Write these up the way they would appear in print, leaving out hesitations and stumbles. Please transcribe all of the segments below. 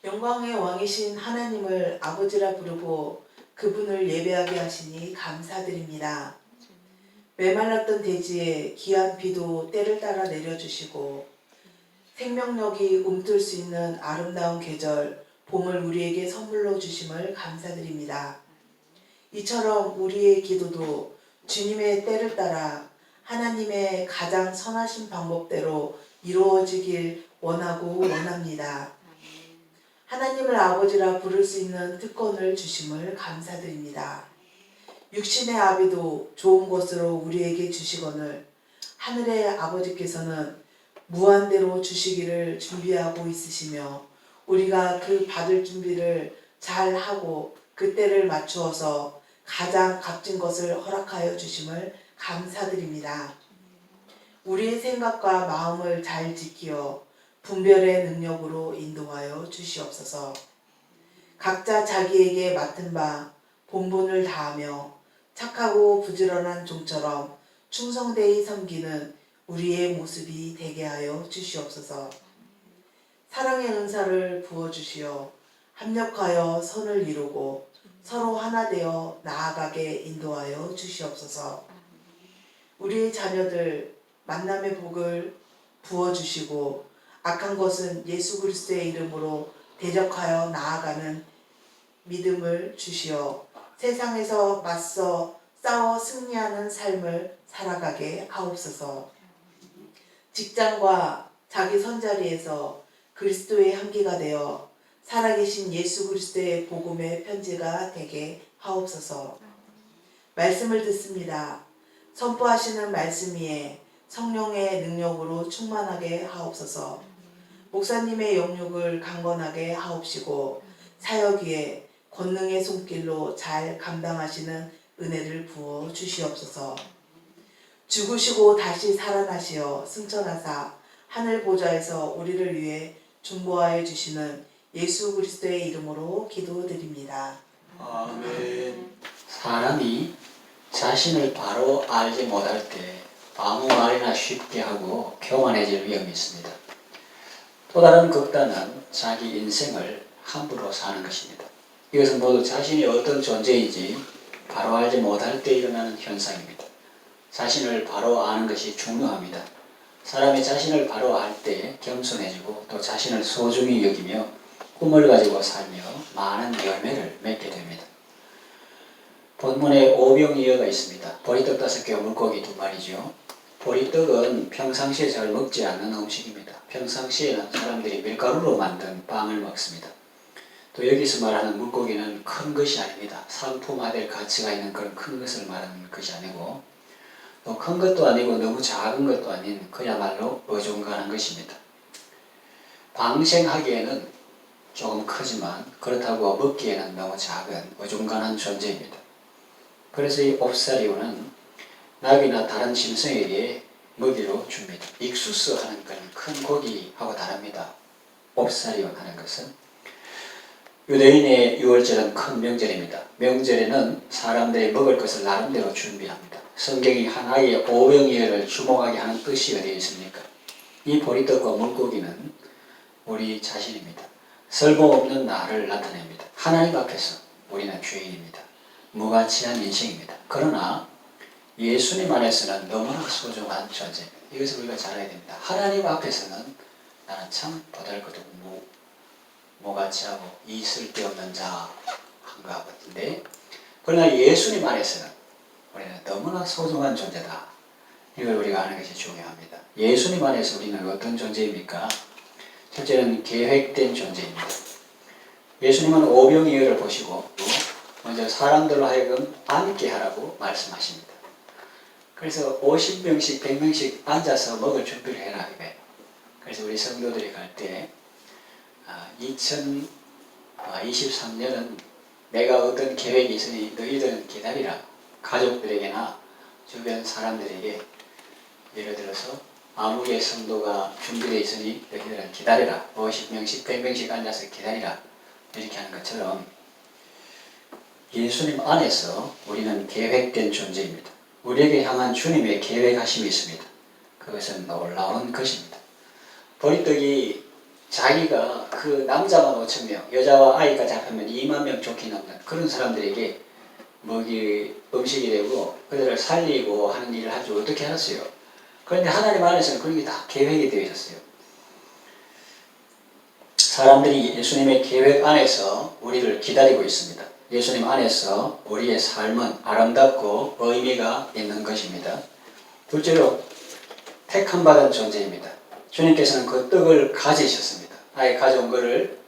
영광의 왕이신 하나님을 아버지라 부르고 그분을 예배하게 하시니 감사드립니다. 메말랐던 대지에 귀한 비도 때를 따라 내려주시고 생명력이 움틀 수 있는 아름다운 계절 봄을 우리에게 선물로 주심을 감사드립니다. 이처럼 우리의 기도도 주님의 때를 따라 하나님의 가장 선하신 방법대로 이루어지길 원하고 원합니다. 하나님을 아버지라 부를 수 있는 특권을 주심을 감사드립니다. 육신의 아비도 좋은 것으로 우리에게 주시거늘 하늘의 아버지께서는 무한대로 주시기를 준비하고 있으시며 우리가 그 받을 준비를 잘 하고 그때를 맞추어서 가장 값진 것을 허락하여 주심을 감사드립니다. 우리의 생각과 마음을 잘 지키어 분별의 능력으로 인도하여 주시옵소서. 각자 자기에게 맡은 바 본분을 다하며 착하고 부지런한 종처럼 충성되이 섬기는 우리의 모습이 되게 하여 주시옵소서. 사랑의 은사를 부어주시어 합력하여 선을 이루고 서로 하나 되어 나아가게 인도하여 주시옵소서. 우리의 자녀들 만남의 복을 부어주시고 악한 것은 예수 그리스도의 이름으로 대적하여 나아가는 믿음을 주시어 세상에서 맞서 싸워 승리하는 삶을 살아가게 하옵소서. 직장과 자기 선자리에서 그리스도의 향기가 되어 살아계신 예수 그리스도의 복음의 편지가 되게 하옵소서. 말씀을 듣습니다. 선포하시는 말씀 위에 성령의 능력으로 충만하게 하옵소서. 목사님의 영육을 강건하게 하옵시고 사역 위에 권능의 손길로 잘 감당하시는 은혜를 부어 주시옵소서. 죽으시고 다시 살아나시어 승천하사 하늘 보좌에서 우리를 위해 중보하여 주시는 예수 그리스도의 이름으로 기도드립니다. 아멘. 사람이 자신을 바로 알지 못할 때 아무 말이나 쉽게 하고 교만해질 위험이 있습니다. 또 다른 극단은 자기 인생을 함부로 사는 것입니다. 이것은 모두 자신이 어떤 존재인지 바로 알지 못할 때 일어나는 현상입니다. 자신을 바로 아는 것이 중요합니다. 사람이 자신을 바로 알 때 겸손해지고 또 자신을 소중히 여기며 꿈을 가지고 살며 많은 열매를 맺게 됩니다. 본문에 오병이어가 있습니다. 보리떡 5개, 물고기 2마리죠. 보리떡은 평상시에 잘 먹지 않는 음식입니다. 평상시에는 사람들이 밀가루로 만든 빵을 먹습니다. 또 여기서 말하는 물고기는 큰 것이 아닙니다. 상품화될 가치가 있는 그런 큰 것을 말하는 것이 아니고 또 큰 것도 아니고 너무 작은 것도 아닌 그야말로 어중간한 것입니다. 방생하기에는 조금 크지만 그렇다고 먹기에는 너무 작은 어중간한 존재입니다. 그래서 이 옵사리오는 나비나 다른 짐승에게 먹이로 줍니다. 익수스 하는 그런 큰 고기하고 다릅니다. 옵사리온 하는 것은. 유대인의 6월절은 큰 명절입니다. 명절에는 사람들이 먹을 것을 나름대로 준비합니다. 성경이 하나의 오병이어를 주목하게 하는 뜻이 어디에 있습니까? 이 보리떡과 물고기는 우리 자신입니다. 설모없는 나를 나타냅니다. 하나님 앞에서 우리는 죄인입니다. 무가치한 인생입니다. 그러나 예수님 안에서는 너무나 소중한 존재입니다. 이것을 우리가 잘 알아야 됩니다. 하나님 앞에서는 나는 참 보잘것없고 무가치하고 있을데없는 자한 것 같은데 그러나 예수님 안에서는 우리는 너무나 소중한 존재다. 이걸 우리가 아는 것이 중요합니다. 예수님 안에서 우리는 어떤 존재입니까? 첫째는 계획된 존재입니다. 예수님은 오병이어를 보시고 먼저 사람들로 하여금 앉게 하라고 말씀하십니다. 그래서 50명씩 100명씩 앉아서 먹을 준비를 해라 이거예요. 그래서 우리 성도들이 갈 때 2023년은 내가 어떤 계획이 있으니 너희들은 기다리라. 가족들에게나 주변 사람들에게 예를 들어서 아무개 성도가 준비되어 있으니 너희들은 기다리라. 50명씩 100명씩 앉아서 기다리라. 이렇게 하는 것처럼 예수님 안에서 우리는 계획된 존재입니다. 우리에게 향한 주님의 계획하심이 있습니다. 그것은 놀라운 것입니다. 보리떡이 자기가 그 남자만 5,000명, 여자와 아이까지 합하면 2만 명 좋게 남는 그런 사람들에게 음식이 되고 그들을 살리고 하는 일을 하죠. 어떻게 알았어요? 그런데 하나님 안에서는 그런 게 다 계획이 되어 있었어요. 사람들이 예수님의 계획 안에서 우리를 기다리고 있습니다. 예수님 안에서 우리의 삶은 아름답고 의미가 있는 것입니다. 둘째로 택함받은 존재입니다. 주님께서는 그 떡을 가지셨습니다. 아예 가져온 것을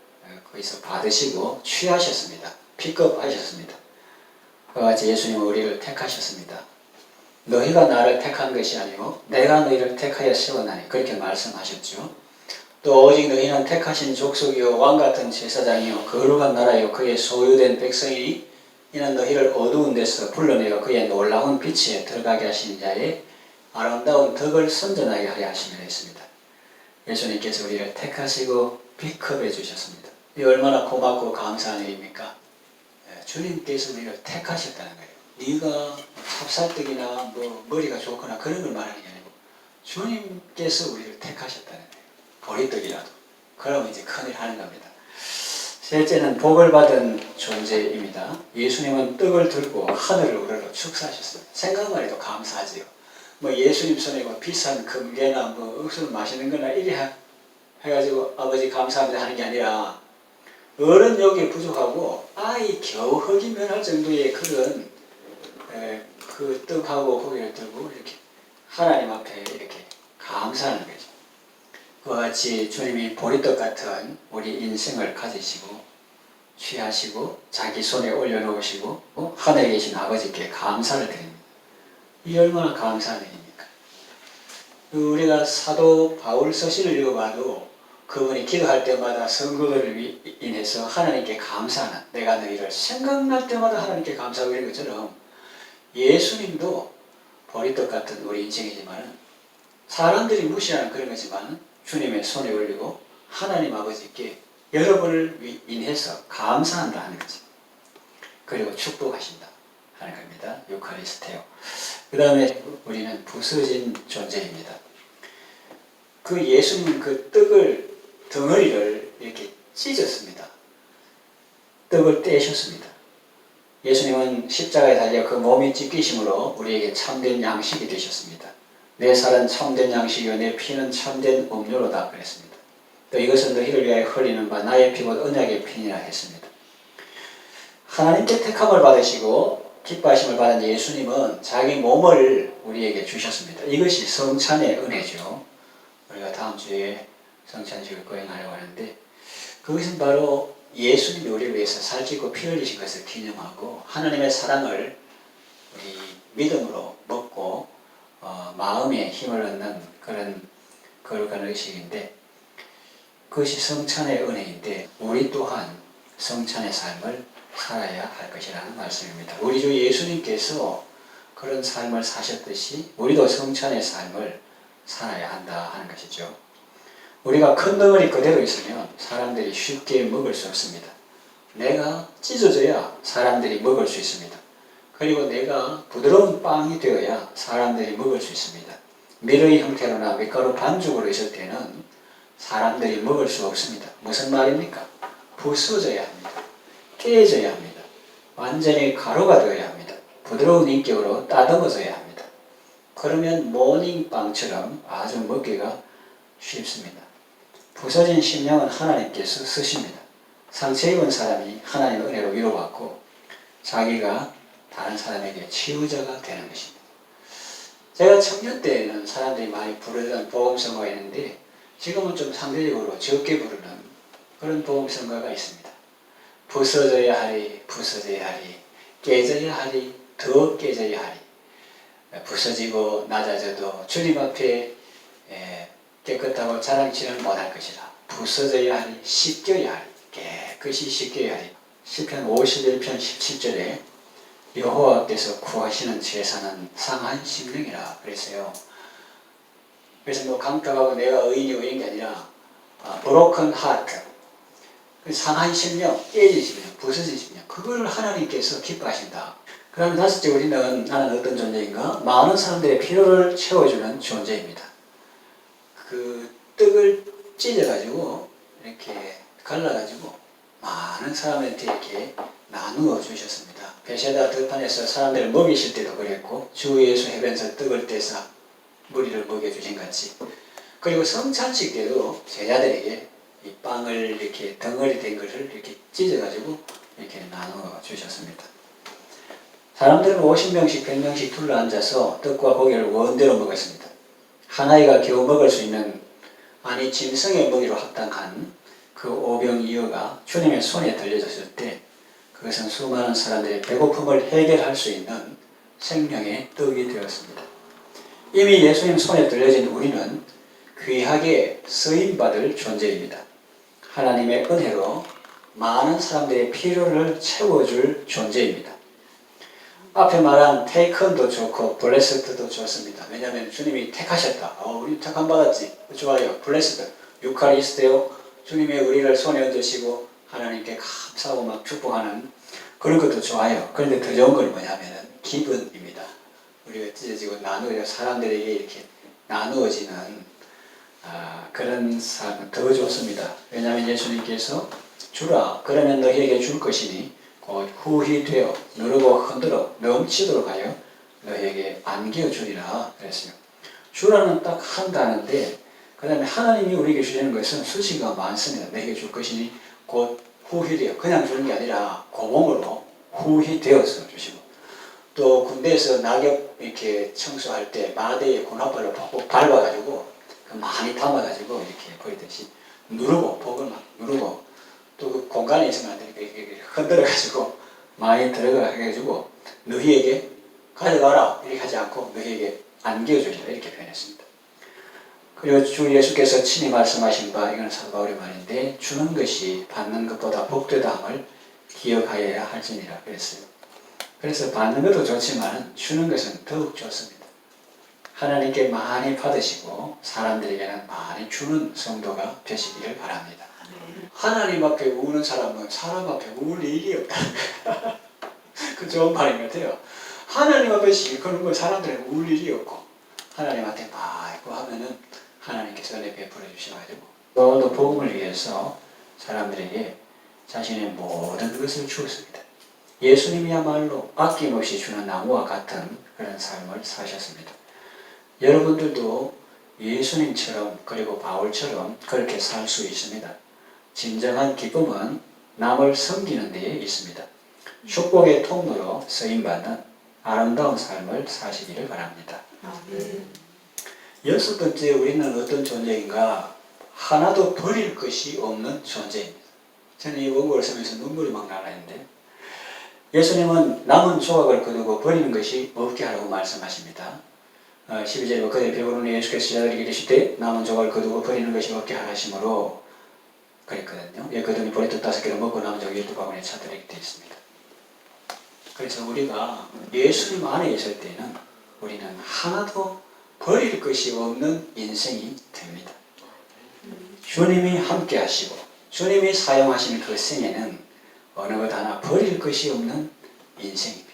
거기서 받으시고 취하셨습니다. 픽업하셨습니다. 그와 같이 예수님은 우리를 택하셨습니다. 너희가 나를 택한 것이 아니고 내가 너희를 택하여 세웠나니 그렇게 말씀하셨죠. 또 오직 너희는 택하신 족속이요 왕같은 제사장이요 거룩한 나라요 그의 소유된 백성이 이는 너희를 어두운 데서 불러내어 그의 놀라운 빛에 들어가게 하신 자의 아름다운 덕을 선전하게 하려 하심이라 했습니다. 예수님께서 우리를 택하시고 픽업해 주셨습니다. 이 얼마나 고맙고 감사한 일입니까? 주님께서 우리를 택하셨다는 거예요. 네가 찹쌀떡이나 머리가 좋거나 그런 걸 말하는 게 아니고 주님께서 우리를 택하셨다는 거예요. 보리떡이라도. 그러면 이제 큰일 하는 겁니다. 셋째는 복을 받은 존재입니다. 예수님은 떡을 들고 하늘을 우러러 축사하셨습니다. 생각만 해도 감사하지요. 예수님 손에 비싼 금괴나 억수로 맛있는 거나 이래 해가지고 아버지 감사합니다 하는 게 아니라 어른 여기에 부족하고 아이 겨우 흙이 면할 정도의 그런 그 떡하고 고기를 들고 이렇게 하나님 앞에 이렇게 감사하는 거죠. 그와 같이 주님이 보리떡 같은 우리 인생을 가지시고 취하시고 자기 손에 올려놓으시고 하늘에 계신 아버지께 감사를 드립니다. 이 얼마나 감사한 일입니까? 우리가 사도 바울 서신을 읽어봐도 그분이 기도할 때마다 성도들을 인해서 하나님께 감사하는, 내가 너희를 생각날 때마다 하나님께 감사하고 이런 것처럼 예수님도 보리떡 같은 우리 인생이지만 사람들이 무시하는 그런 거지만 주님의 손에 올리고 하나님 아버지께 여러분을 인해서 감사한다 하는 거죠. 그리고 축복하신다 하는 겁니다. 유카리스테오. 그 다음에 우리는 부서진 존재입니다. 그 예수님은 그 떡을 덩어리를 이렇게 찢었습니다. 떡을 떼셨습니다. 예수님은 십자가에 달려 그 몸이 찢기심으로 우리에게 참된 양식이 되셨습니다. 내 살은 참된 양식이요 내 피는 참된 음료로다 그랬습니다. 또 이것은 너희를 위하여 흘리는 바 나의 피곧 언약의 피니라 했습니다. 하나님께 택함을 받으시고 기뻐하심을 받은 예수님은 자기 몸을 우리에게 주셨습니다. 이것이 성찬의 은혜죠. 우리가 다음 주에 성찬식을 거행하려고 하는데 그것은 바로 예수님이 우리를 위해서 살찌고 피 흘리신 것을 기념하고 하나님의 사랑을 우리 믿음으로 먹고 마음에 힘을 얻는 그런 거룩한 의식인데 그것이 성찬의 은혜인데 우리 또한 성찬의 삶을 살아야 할 것이라는 말씀입니다. 우리 주 예수님께서 그런 삶을 사셨듯이 우리도 성찬의 삶을 살아야 한다 하는 것이죠. 우리가 큰 덩어리 그대로 있으면 사람들이 쉽게 먹을 수 없습니다. 내가 찢어져야 사람들이 먹을 수 있습니다. 그리고 내가 부드러운 빵이 되어야 사람들이 먹을 수 있습니다. 밀의 형태로나 밀가루 반죽으로 있을 때는 사람들이 먹을 수 없습니다. 무슨 말입니까? 부서져야 합니다. 깨져야 합니다. 완전히 가루가 되어야 합니다. 부드러운 인격으로 따듬어져야 합니다. 그러면 모닝빵처럼 아주 먹기가 쉽습니다. 부서진 심령은 하나님께서 쓰십니다. 상처 입은 사람이 하나님의 은혜로 위로받고 자기가 다른 사람에게 치유자가 되는 것입니다. 제가 청년 때에는 사람들이 많이 부르던 복음성가가 있는데 지금은 좀 상대적으로 적게 부르는 그런 복음성가가 있습니다. 부서져야 하리, 부서져야 하리, 깨져야 하리, 더 깨져야 하리. 부서지고 낮아져도 주님 앞에 깨끗하고 자랑치는 못할 것이라. 부서져야 하리, 씻겨야 하리, 깨끗이 씻겨야 하리. 시편 51편 17절에 여호와께서 구하시는 제사는 상한 심령이라 그랬어요. 그래서 강격하고 내가 의인인 게 아니라 broken heart, 상한 심령, 깨진 심령, 부서진 심령, 그걸 하나님께서 기뻐하신다. 그 다음에 다섯째, 우리는 나는 어떤 존재인가? 많은 사람들의 필요를 채워주는 존재입니다. 그 떡을 찢어가지고 이렇게 갈라가지고 많은 사람한테 이렇게 나누어 주셨습니다. 베세다 들판에서 사람들을 먹이실 때도 그랬고 주 예수 해변에서 떡을 떼서 무리를 먹여주신 같이, 그리고 성찬식 때도 제자들에게 이 빵을 이렇게 덩어리 된 것을 이렇게 찢어가지고 이렇게 나누어 주셨습니다. 사람들은 50명씩 100명씩 둘러앉아서 떡과 고기를 원대로 먹었습니다. 한 아이가 겨우 먹을 수 있는, 아니 짐승의 먹이로 합당한 그 오병이어가 주님의 손에 들려졌을 때 그것은 수많은 사람들의 배고픔을 해결할 수 있는 생명의 떡이 되었습니다. 이미 예수님 손에 들려진 우리는 귀하게 쓰임받을 존재입니다. 하나님의 은혜로 많은 사람들의 필요를 채워줄 존재입니다. 앞에 말한 테이큰도 좋고 블레스드도 좋습니다. 왜냐하면 주님이 택하셨다. 우리 택함 받았지. 좋아요. 블레스드. 유카리스트요. 주님의 우리를 손에 얹으시고 하나님께 감사하고 막 축복하는 그런 것도 좋아요. 그런데 더 좋은 건 뭐냐면은 기분입니다. 우리가 찢어지고 나누어 사람들에게 이렇게 나누어지는 그런 삶은 더 좋습니다. 왜냐하면 예수님께서 주라 그러면 너희에게 줄 것이니 곧 후히 되어 누르고 흔들어 넘치도록 하여 너희에게 안겨 주리라 그랬어요. 주라는 딱 한다는데 그 다음에 하나님이 우리에게 주시는 것은 수시가 많습니다. 너희에게 줄 것이니 곧 후히 되어, 그냥 주는 게 아니라 고봉으로 후히 되어서 주시고, 또 군대에서 낙엽 이렇게 청소할 때 마대에 고나발로 푹 밟아가지고 많이 담아가지고 이렇게 버리듯이 누르고 복을 막 누르고, 또 그 공간에 있으면 안 되니까 이렇게 흔들어가지고 많이 들어가 해가지고 너희에게 가져가라 이렇게 하지 않고 너희에게 안겨주리라 이렇게 표현했습니다. 그리고 주 예수께서 친히 말씀하신 바, 이건 사도 바울의 말인데, 주는 것이 받는 것보다 복되다함을 기억하여야 할지니라 그랬어요. 그래서 받는 것도 좋지만 주는 것은 더욱 좋습니다. 하나님께 많이 받으시고 사람들에게는 많이 주는 성도가 되시기를 바랍니다. 하나님 앞에 우는 사람은 사람 앞에 울 일이 없다. 그 좋은 말인 것 같아요. 하나님 앞에 시커는 거 사람들은 울 일이 없고 하나님한테 맑고 하면은 하나님께서 은혜 베풀어 주셔가지고 오늘도 복음을 위해서 사람들에게 자신의 모든 것을 주었습니다. 예수님이야말로 아낌없이 주는 나무와 같은 그런 삶을 사셨습니다. 여러분들도 예수님처럼 그리고 바울처럼 그렇게 살 수 있습니다. 진정한 기쁨은 남을 섬기는 데에 있습니다. 축복의 통로로 쓰임받는 아름다운 삶을 사시기를 바랍니다. 여섯 번째, 우리는 어떤 존재인가? 하나도 버릴 것이 없는 존재입니다. 저는 이 원고를 쓰면서 눈물이 막 나는데, 예수님은 남은 조각을 거두고 버리는 것이 없게 하라고 말씀하십니다. 12절에 그들이 배부르니 예수께서 제자들에게 이르실 때 남은 조각을 거두고 버리는 것이 없게 하시므로 그랬거든요. 그들이 보리떡 5개를 먹고 남은 조각 12바구니에 차더라 이렇게 되어 있습니다. 그래서 우리가 예수님 안에 있을 때는 우리는 하나도 버릴 것이 없는 인생이 됩니다. 주님이 함께 하시고 주님이 사용하시는 그 생애는 어느 것 하나 버릴 것이 없는 인생입니다.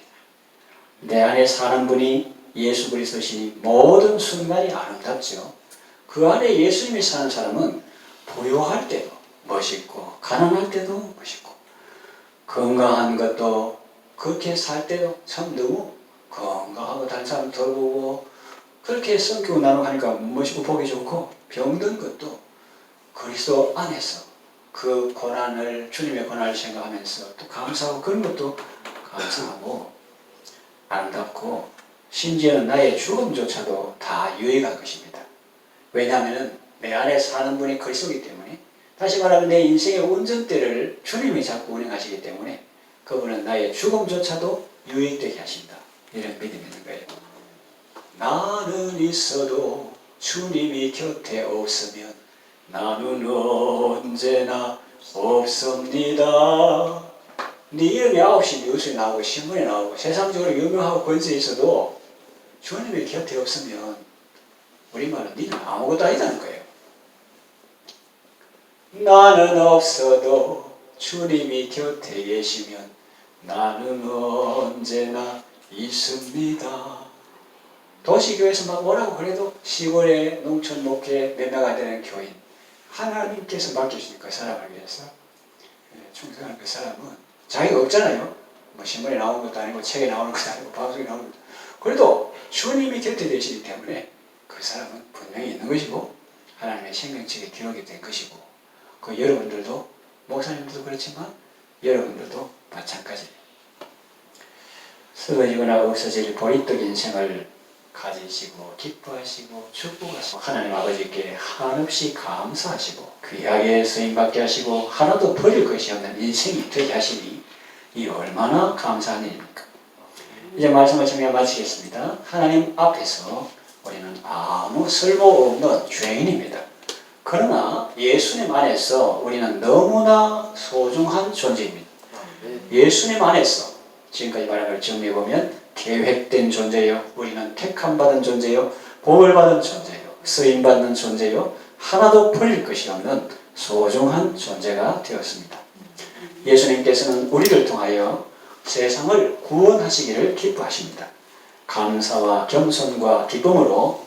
내 안에 사는 분이 예수 그리스도시니 모든 순간이 아름답죠. 그 안에 예수님이 사는 사람은 부유할 때도 멋있고 가난할 때도 멋있고 건강한 것도 그렇게 살 때도 참 너무 건강하고 다른 사람 돌보고 그렇게 성격을 나누고 하니까 멋있고 보기 좋고, 병든 것도 그리스도 안에서 그 고난을, 주님의 고난을 생각하면서 또 감사하고 그런 것도 감사하고 아름답고, 심지어는 나의 죽음조차도 다 유익한 것입니다. 왜냐하면 내 안에 사는 분이 그리스도이기 때문에, 다시 말하면 내 인생의 운전대를 주님이 잡고 운행하시기 때문에 그분은 나의 죽음조차도 유익되게 하신다. 이런 믿음이 있는 거예요. 나는 있어도 주님이 곁에 없으면 나는 언제나 없습니다. 네 이름이 9시 뉴스에 나오고 신문에 나오고 세상적으로 유명하고 권세 있어도 주님이 곁에 없으면 우리말은 니는 아무것도 아니다는 거예요. 나는 없어도 주님이 곁에 계시면 나는 언제나 있습니다. 도시교회에서 막 오라고 그래도 시골에 농촌 목회 몇 명 안 되는 교인, 하나님께서 맡겨주신 그 사람을 위해서 충성하는 그 사람은 자기가 없잖아요. 뭐 신문에 나오는 것도 아니고 책에 나오는 것도 아니고 방송에 나오는 것도 그래도 주님이 곁에 계시기 때문에 그 사람은 분명히 있는 것이고 하나님의 생명책에 기록이 된 것이고 그 여러분들도 목사님들도 그렇지만 여러분들도 마찬가지예요. 쓰러지거나 없어질 보리떡 인생을 가지시고 기뻐하시고 축복하시고 하나님 아버지께 한없이 감사하시고 귀하게 쓰임받게 하시고 하나도 버릴 것이 없는 인생이 되게 하시니 이 얼마나 감사한 일입니까? 이제 말씀을 정리해 마치겠습니다. 하나님 앞에서 우리는 아무 쓸모없는 죄인입니다. 그러나 예수님 안에서 우리는 너무나 소중한 존재입니다. 예수님 안에서 지금까지 말한 걸 정리해보면 계획된 존재요, 우리는 택함받은 존재요, 복을 받은 존재요, 쓰임받는 존재요, 하나도 버릴 것이 없는 소중한 존재가 되었습니다. 예수님께서는 우리를 통하여 세상을 구원하시기를 기뻐하십니다. 감사와 겸손과 기쁨으로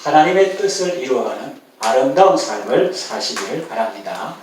하나님의 뜻을 이루어가는 아름다운 삶을 사시기를 바랍니다.